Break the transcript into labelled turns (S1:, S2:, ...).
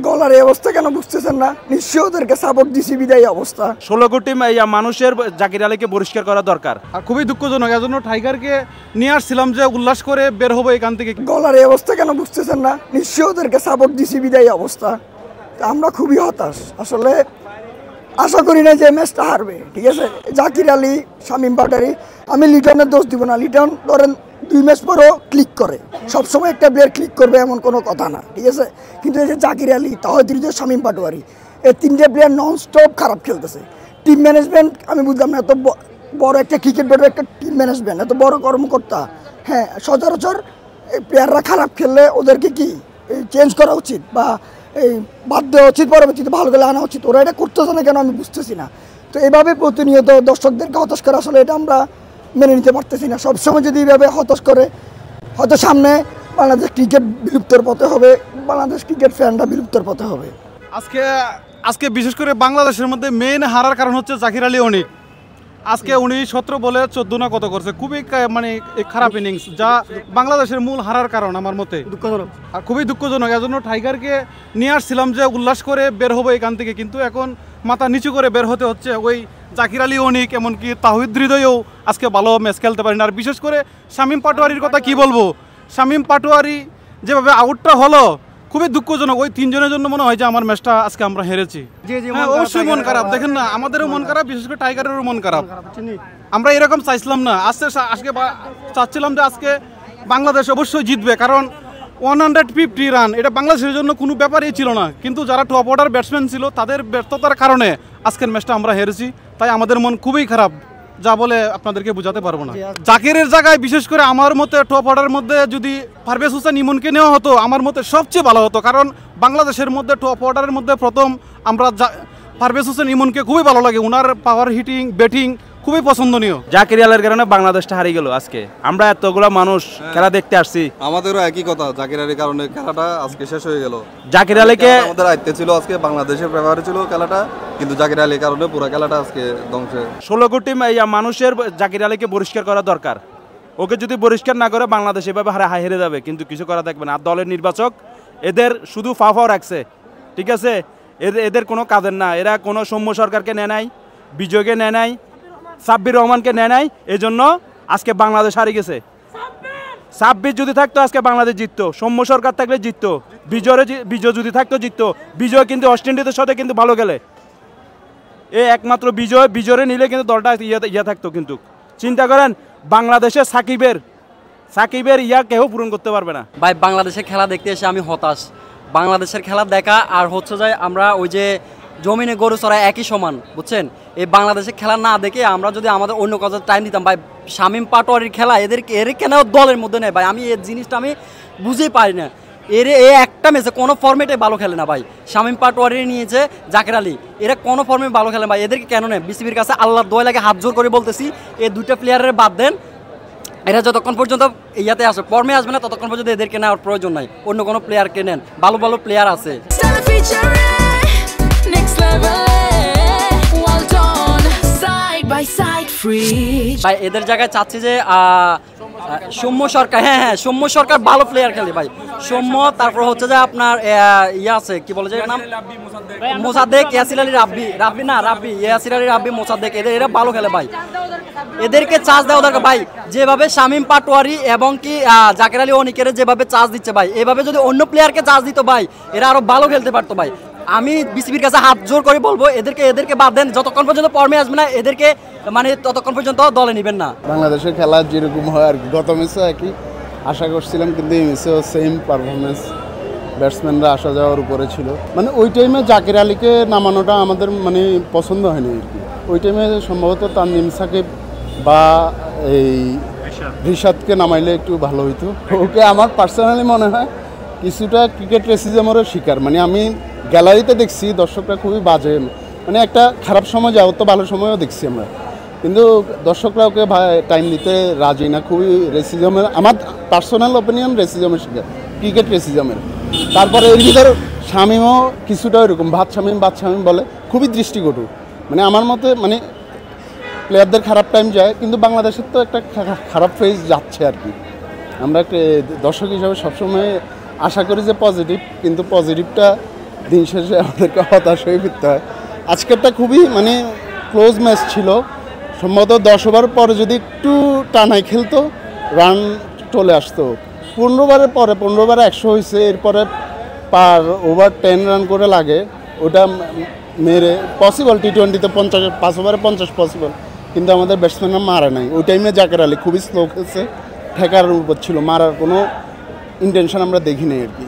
S1: গলার এই অবস্থা কেন বুঝতেছেন না? নিশ্চয়ই ওদেরকে সাপোর্ট দিছি বিদায়ী অবস্থা।
S2: 16 কোটি মানুষের জাকির আলীকে বহিষ্কার করা দরকার।
S3: আর খুবই দুঃখজনক, এজন্য টাইগারকে নিয়ে আসছিলাম যে উল্লাস করে বের হবো এখান থেকে।
S1: গলার এই অবস্থা কেন বুঝতেছেন না? নিশ্চয়ই ওদেরকে সাপোর্ট দিছি বিদায়ী অবস্থা। আমরা খুবই হতাশ আসলে। আশা করি না যে ম্যাচটা হারবে, ঠিক আছে। জাকির আলী, শামীম পাটোয়ারি, আমি লিটনের দোষ দিব না। লিটন ধরেন 2 ম্যাচ পরেও ক্লিক করে, সবসময় একটা প্লেয়ার ক্লিক করবে এমন কোনো কথা না, ঠিক আছে। কিন্তু এই যে জাকির আলী, তাহিদ হৃদয়, শামীম পাটোয়ারি, এই 3টে প্লেয়ার নন স্টপ খারাপ খেলতেছে। টিম ম্যানেজমেন্ট আমি বুঝলাম না, এত বড় একটা ক্রিকেট বোর্ডের একটা টিম ম্যানেজমেন্ট, এত বড় কর্মকর্তা, হ্যাঁ, সচরাচর এই প্লেয়াররা খারাপ খেললে ওদেরকে কি চেঞ্জ করা উচিত বা এই বাদ দেওয়া উচিত, পরবর্তীতে ভালো করে আনা উচিত। ওরা এটা করতেছে না কেন আমি বুঝতেছি না। তো এইভাবে প্রতিনিয়ত দর্শকদেরকে হতাশ করে আসলে এটা আমরা মেনে নিতে পারতেছি না। সবসময় যদি এইভাবে হতাশ করে, হয়তো সামনে বাংলাদেশ ক্রিকেট বিলুপ্তর পথে হবে, বাংলাদেশ ক্রিকেট ফ্যানরা বিলুপ্তর পথে হবে।
S3: আজকে বিশেষ করে বাংলাদেশের মধ্যে মেইন হারার কারণ হচ্ছে জাকির আলী অনিক। আজকে উনি 17 বলে 14 না কত করছে, খুবই মানে খারাপ ইনিংস, যা বাংলাদেশের মূল হারার কারণ আমার মতে। দুঃখজনক, আর খুবই দুঃখজনক। এজন্য টাইগারকে নিয়ে আসছিলাম যে উল্লাস করে বের হবো এখান থেকে, কিন্তু এখন মাথা নিচু করে বের হতে হচ্ছে। ওই জাকির আলী অনিক, এমনকি তাহিদ হৃদয়ও আজকে ভালো ম্যাচ খেলতে পারেন। আর বিশেষ করে শামীম পাটোয়ারির কথা কি বলবো, শামীম পাটোয়ারি যেভাবে আউটটা হলো খুবই দুঃখজনক। ওই 3 জনের জন্য মনে হয় যে আমার ম্যাচটা আজকে আমরা হেরেছি। অবশ্যই মন খারাপ, দেখেন না, আমাদেরও মন খারাপ, বিশেষ করে টাইগারেরও মন খারাপ। আমরা এরকম চাইছিলাম না, আজকে চাচ্ছিলাম যে আজকে বাংলাদেশ অবশ্যই জিতবে, কারণ 150 রান এটা বাংলাদেশের জন্য কোনো ব্যাপারই ছিল না। কিন্তু যারা টপ অর্ডার ব্যাটসম্যান ছিল তাদের ব্যর্থতার কারণে আজকের ম্যাচটা আমরা হেরেছি। তাই আমাদের মন খুবই খারাপ, যা বলে আপনাদেরকে বোঝাতে পারবো না। জাকিরের জায়গায় বিশেষ করে আমার মতে টপ অর্ডারের মধ্যে যদি পারভেজ হোসেন ইমনকে নেওয়া হতো আমার মতে সবচেয়ে ভালো হতো, কারণ বাংলাদেশের মধ্যে টপ অর্ডারের মধ্যে প্রথম আমরা পারভেজ হোসেন ইমনকে খুবই ভালো লাগে, ওনার পাওয়ার হিটিং, ব্যাটিং খুবই পছন্দনীয়।
S2: জাকির আলীর কারণে বাংলাদেশটা হারিয়ে গেল। আজকে আমরা এতগুলা মানুষ খেলা দেখতে আসছি,
S4: আমাদেরও একই কথা, জাকির আলীর কারণে খেলাটা আজকে শেষ হয়ে গেল।
S2: জাকির আলীকে
S4: আমাদের দায়িত্ব ছিল, আজকে বাংলাদেশের ব্যাপারে ছিল খেলাটা, কিন্তু জাকির আলীর কারণে পুরো খেলাটা আজকে ধ্বংসে।
S2: 16 কোটি মানুষের জাকির আলীকে বহিষ্কার করা দরকার। ওকে যদি বহিষ্কার না করে বাংলাদেশ এভাবে হেরে যাবে, কিন্তু কিছু করা থাকবে না। আর দলের নির্বাচক এদের শুধু ফাফাও রাখছে, ঠিক আছে। এদের কোনো কাজের না, এরা কোনো সৌম্য সরকারকে নেয় নাই, বিজয়কে নেয় নাই, সাব্বির রহমানকে নেয় নাই, এই জন্য আজকে বাংলাদেশ হারিয়ে গেছে। সাব্বির যদি থাকতো আজকে বাংলাদেশ জিততো, সৌম্য সরকার থাকলে জিততো, বিজয় যদি থাকতো জিততো। বিজয় কিন্তু ওয়েস্ট ইন্ডিজের সাথে কিন্তু ভালো গেলে, একমাত্র বিজয়রে নিলে কিন্তু দলটা ইয়া থাকতো। কিন্তু চিন্তা করেন বাংলাদেশের সাকিবের ইয়া কেউ পূরণ করতে পারবে না।
S5: ভাই বাংলাদেশের খেলা দেখতে এসে আমি হতাশ। বাংলাদেশের খেলা দেখা আর হচ্ছে যে আমরা ওই যে জমিনে গরু চড়াই একই সমান, বুঝছেন। এই বাংলাদেশের খেলা না দেখে আমরা যদি আমাদের অন্য কাজে টাইম দিতাম, ভাই শামীম পাটোয়ারির খেলা এর কেন দলের মধ্যে নেই ভাই, আমি এই জিনিসটা আমি বুঝেই পারি না। এ একটা ম্যাচে কোনো ফর্মেটে ভালো খেলে না ভাই। শামীম পাটোয়ারি নিয়েছে, জাকির আলী, এরা কোনো ফর্মে ভালো খেলে ভাই। এদেরকে কেন নেই? বিসিবির কাছে আল্লাহর দোয়া লাগে হাত জোর করে বলতেছি, এই 2টা প্লেয়ারের বাদ দেন, এরা যতক্ষণ পর্যন্ত ইয়াতে আসে ফর্মে আসবে না ততক্ষণ পর্যন্ত এদেরকে নেওয়ার প্রয়োজন নাই। অন্য কোনো প্লেয়ারকে নেন, ভালো ভালো প্লেয়ার আছে। ভাই এদের জায়গায় চাচ্ছি যে সৌম্য সরকার, হ্যাঁ সৌম্য সরকার ভালো প্লেয়ার খেলে ভাই। সৌম্য, তারপর হচ্ছে যে আপনার ইয়ে আছে, কি বলে যে নাম, মোসাদ্দেক, ইয়াসির আলী ইয়াসির আলী রাব্বি, মোসাদ্দেক, এরা ভালো খেলে ভাই। এদেরকে চার্জ দেওয়া দরকার ভাই। যেভাবে শামীম পাটোয়ারি এবং কি জাকির আলী অনিকের যেভাবে চার্জ দিচ্ছে ভাই, এভাবে যদি অন্য প্লেয়ারকে চার্জ দিত ভাই, এরা আরো ভালো খেলতে পারতো ভাই। আমি বিসিবির কাছে হাত জোর করে বলবো, এদেরকে বাদ দেন, যতক্ষণ পর্যন্ত ফর্মে আসবে না এদেরকে মানে ততক্ষণ পর্যন্ত দলে নেবেন না।
S6: বাংলাদেশের খেলা যেরকম হয় আর কি, গত ম্যাচে একই আশা করছিলাম, কিন্তু এই ম্যাচেও সেম পারফরমেন্স, ব্যাটসম্যানরা আসা যাওয়ার উপরে ছিল। মানে ওই টাইমে জাকির আলীকে নামানোটা আমাদের মানে পছন্দ হয়নি আর কি। ওই টাইমে সম্ভবত তানজিম সাকিব বা এই রিশাদকে নামাইলে একটু ভালো হইতো। ওকে আমার পার্সোনালি মনে হয় কিছুটা ক্রিকেট রেসিজমেরও শিকার। মানে আমি গ্যালারিতে দেখছি দর্শকরা খুবই বাজে, মানে একটা খারাপ সময় যাও তো ভালো সময়ও দেখছি আমরা, কিন্তু দর্শকরা ওকে টাইম দিতে রাজি না। খুবই রেসিজমের, আমার পার্সোনাল ওপিনিয়ন রেসিজমের শিকার, ক্রিকেট রেসিজমের। তারপরে এর ভিতরে শামীমও কিছুটা এরকম বাদ শামীম বলে, খুবই দৃষ্টিকটু। মানে আমার মতে মানে প্লেয়ারদের খারাপ টাইম যায়, কিন্তু বাংলাদেশের তো একটা খারাপ ফেজ যাচ্ছে আর কি। আমরা একটা দর্শক হিসাবে সবসময় আশা করি যে পজিটিভ, কিন্তু পজিটিভটা দিন শেষে আমাদেরকে হতাশ হয়ে ফিরতে হয়। আজকেরটা খুবই মানে ক্লোজ ম্যাচ ছিল, সম্ভবত 10 ওভার পরে যদি একটু টানায় খেলতো রান চলে আসতো। 15 ওভারের পরে 15 ওভারে 100 হয়েছে, এরপরে পার ওভার 10 রান করে লাগে, ওটা মেরে পসিবল টি-20তে 5 ওভারে 50 পসিবল, কিন্তু আমাদের ব্যাটসম্যানরা মারে নাই। ওই টাইমে জাকের আলী খুবই স্লো খেলছে, ঠেকার উপর ছিল, মারার কোনো ইন্টেনশন আমরা দেখিনি আর কি।